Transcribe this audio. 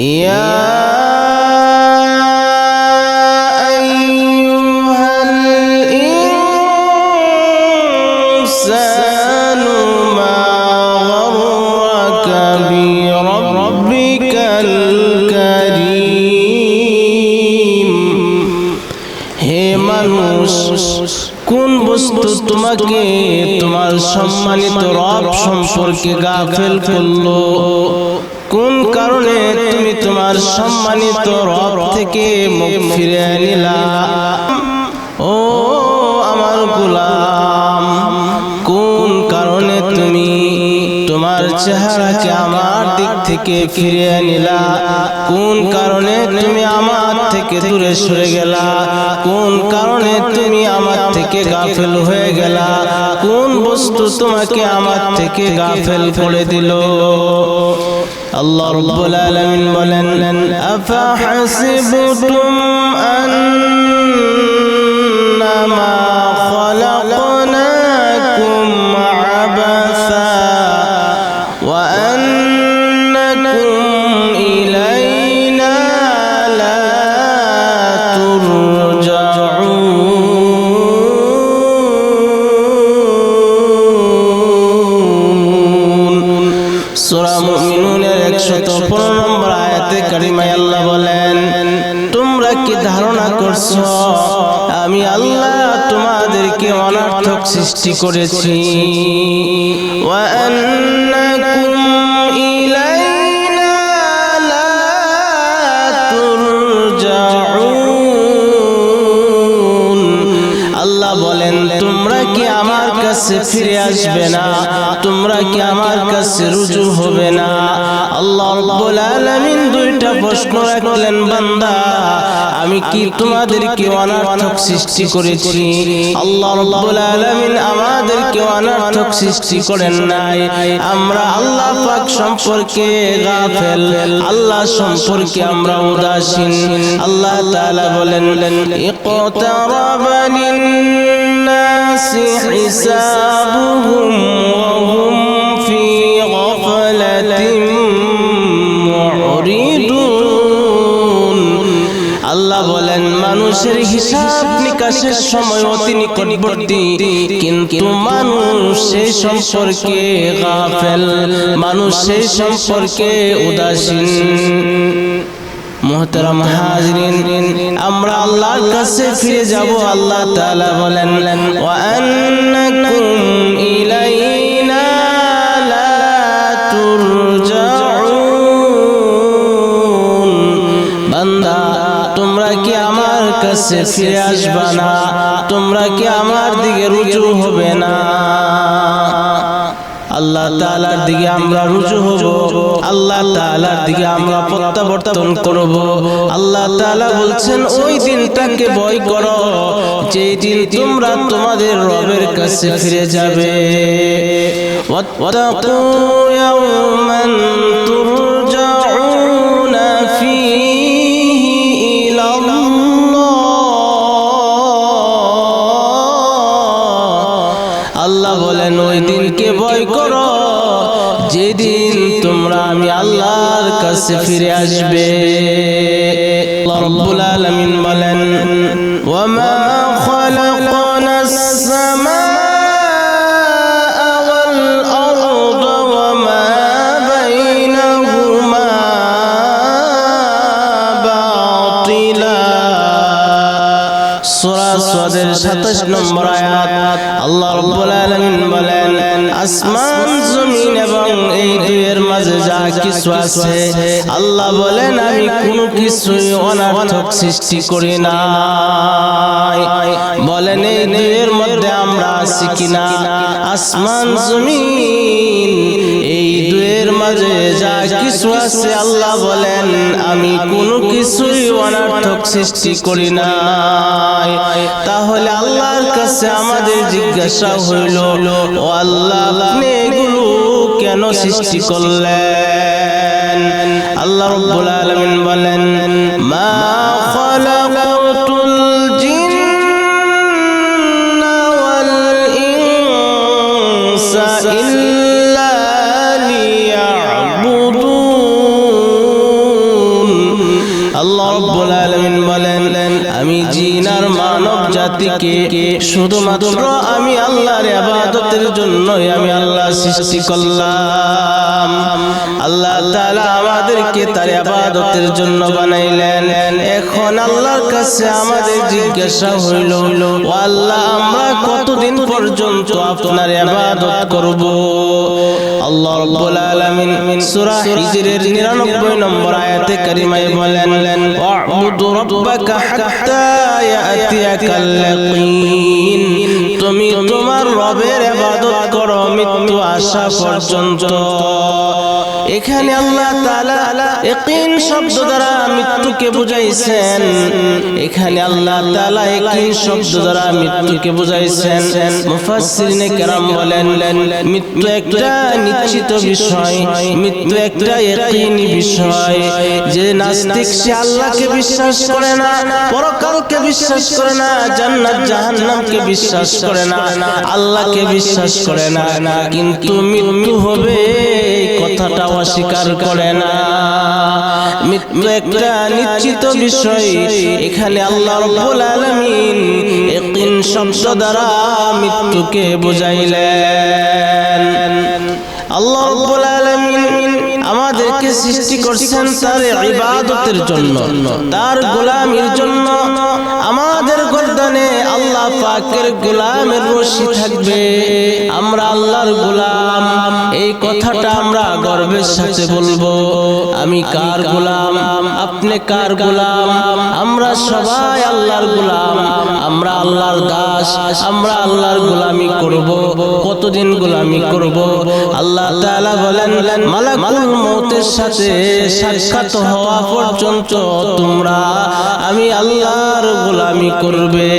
يا أيها الإنسان ما غرك بربك الكريم হে মানুষ কোন বস্তু তোমাকে তোমার সম্মানিত রব সম্পর্কে গাফেল করলো কোন কারণে তুমি তোমার সম্মানিত রব থেকে মুখ ফিরে নিলা ও আমার গোলাম কোন কারণে তুমি তোমার চেহারাকে আমার দিক থেকে ফিরিয়ে নিলা কোন কারণে তুমি আমার থেকে দূরে সরে গেলা কোন কারণে তুমি আমার থেকে গাফেল হয়ে গেলা কোন বস্তু তোমাকে আমার থেকে গাফেল করে দিল আল্লাহ রাব্বুল আলামিন বলেন আফা হাসিবতুম আন্নামা খালাকনাকুম আবাসা ওয়া আন্নাকুম ইলাইনা লা তুরজাউন সূরা মুমিনুনের 115 নম্বর আয়াতে কারিমায় আল্লাহ বলেন তোমরা কি ধারণা করছো আমি আল্লাহ তোমাদেরকে অনর্থক সৃষ্টি করেছি ওয়া আন্নাকুম ইলাইনা লা তুরজাউন আল্লাহ বলেন তোমরা কি আমার কাছে ফিরে আসবে না তোমরা কি আমার কাছে রুজু হবে না আল্লাহ রাব্বুল আলামিন দুইটা প্রশ্ন রাখলেন বান্দা আমি কি তোমাদেরকে অনর্থক সৃষ্টি করেছি আল্লাহ রাব্বুল আলামিন আমাদেরকে অনর্থক সৃষ্টি করেন নাই আমরা আল্লাহ পাক সম্পর্কে গাফেল আল্লাহ সম্পর্কে আমরা উদাসীন আল্লাহ তাআলা বলেন ইকতারাবা লিন-নাসি হিসাবুহুম ওয়া হুম ফি গাফলাতিন মুরিদুন আল্লাহ বলেন মানুষের হিসাব নিকাশের সময় অতি নিকটবর্তী কিন্তু মানুষ সেই সম্পর্কে গাফেল মানুষ সেই সম্পর্কে উদাসীন মুহতারাম হাজিরিন আমরা আল্লাহর কাছে ফিরে যাব আল্লাহ তাআলা বলেন ওয়া আন্নাকুম ইলাইনা লা তুরজাউন বান্দা তোমরা কি আমার কাছে ফিরে আসবে না তোমরা কি আমার দিকে রুজু হবে না আল্লাহ তাআলার দিকে আমরা রুজু হব আল্লাহ তাআলার দিকে আমরা প্রত্যাবর্তন করব আল্লাহ তাআলা বলছেন ওই দিনটাকে ভয় করো যেই দিন তোমরা তোমাদের রবের কাছে ফিরে যাবে ওয়াত্তাকু ইয়াওমান তুরজাউনা ফীহি ইলাল্লাহ আল্লাহ বলেন ওই দিনকে ভয় করো যেদিন তোমরা আমি আল্লাহর কাছে ফিরে আসবে আল্লাহ রাব্বুল আলামিন বলেন ওয়া মা খালাকনাস সামাআ ওয়াল আরদা ওয়া মা বাইনাহুমা বাতিলা সূরা সাদের 27 নম্বর আয়াত আল্লাহ রাব্বুল আলামিন বলেন আসমান জমিন এবং এই দুইয়ের মাঝে যা কিছু আছে আল্লাহ বলেন আমি কোনো কিছুই অনর্থক সৃষ্টি করি না বলেন এই দুইয়ের মধ্যে আমরা আছি কিনা আসমান জমিন এই দুইয়ের মাঝে যা কিছু আছে আল্লাহ বলেন আমি কোনো কিছুই অনর্থক সৃষ্টি করি না তাহলে আল্লাহর কাছে আমাদের জিজ্ঞাসা হইল ও আল্লাহ আপনি এগুলো কেন সৃষ্টি করলেন আল্লাহ রাব্বুল আলামিন বলেন মা খালাকাতুল জিন্না ওয়াল ইনসা ইল্লা লিয়াবুদুন আল্লাহ রাব্বুল আলামিন বলেন আমি জিন আর মানব জাতিকে শুধুমাত্র আমি আল্লাহর ইবাদতের জন্যই আমি আল্লাহ সৃষ্টি করলাম। আল্লাহ তাআলা আমাদেরকে তার ইবাদতের জন্য বানাইলেন। এখন আল্লাহর কাছে আমাদের জিজ্ঞাসা হইল, ও আল্লাহ আমরা কতদিন পর্যন্ত আপনার ইবাদত করব? আল্লাহ রাব্বুল আলামিন সূরা হিজরের 99 নম্বর আয়াতে কারিমায় বলেন ওয়া'বুদু রাব্বাকা হাত্তা ইয়াতিয়াকাল ইয়াকিন, তুমি তোমার রবের ইবাদত করো মৃত্যু আসা পর্যন্ত। এখানে আল্লাহ তাআলা ইয়াকিন শব্দ দ্বারা মৃত্যুকে বুঝাইছেন। এখানে আল্লাহ তাআলা ইয়াকিন শব্দ দ্বারা মৃত্যুকে বুঝাইছেন। মুফাসসিরিনে কেরাম বলেন মৃত্যু একটা নিশ্চিত বিষয়, মৃত্যু একটা ইয়াকিনী বিষয়। যে নাস্তিক সে আল্লাহকে বিশ্বাস করে না, পরকালকে বিশ্বাস করে না, জান্নাত জাহান্নামকে বিশ্বাস করে না, আল্লাহকে বিশ্বাস করে না, কিন্তু মৃত্যু হবে এই কথাটা অস্বীকার করে না। মৃত্যু একটা নিশ্চিত বিষয়। এখানে আল্লাহ রাব্বুল আলামিন ইয়াকিন শব্দ দ্বারা মৃত্যুকে বুঝাইলেন। আল্লাহ রাব্বুল আলামিন আমাদেরকে সৃষ্টি করেছেন তার ইবাদতের জন্য, তার গোলামির জন্য। আমাদের গর্দানে আল্লাহ পাকের গোলামের রশি থাকবে, আমরা আল্লাহর গোলাম। এই কথাটা আমরা গর্বের সাথে বলবো। আমি কার গোলাম? আপনি কার গোলাম? আমরা সবাই আল্লাহর গোলাম, আমরা আল্লাহর দাস। আমরা আল্লাহর গোলামি করব। কতদিন গোলামি করব? আল্লাহ তাআলা বলেন মালাকুল মউতের সাথে সাক্ষাৎ হওয়া পর্যন্ত তোমরা আমি আল্লাহর গোলামি করবে।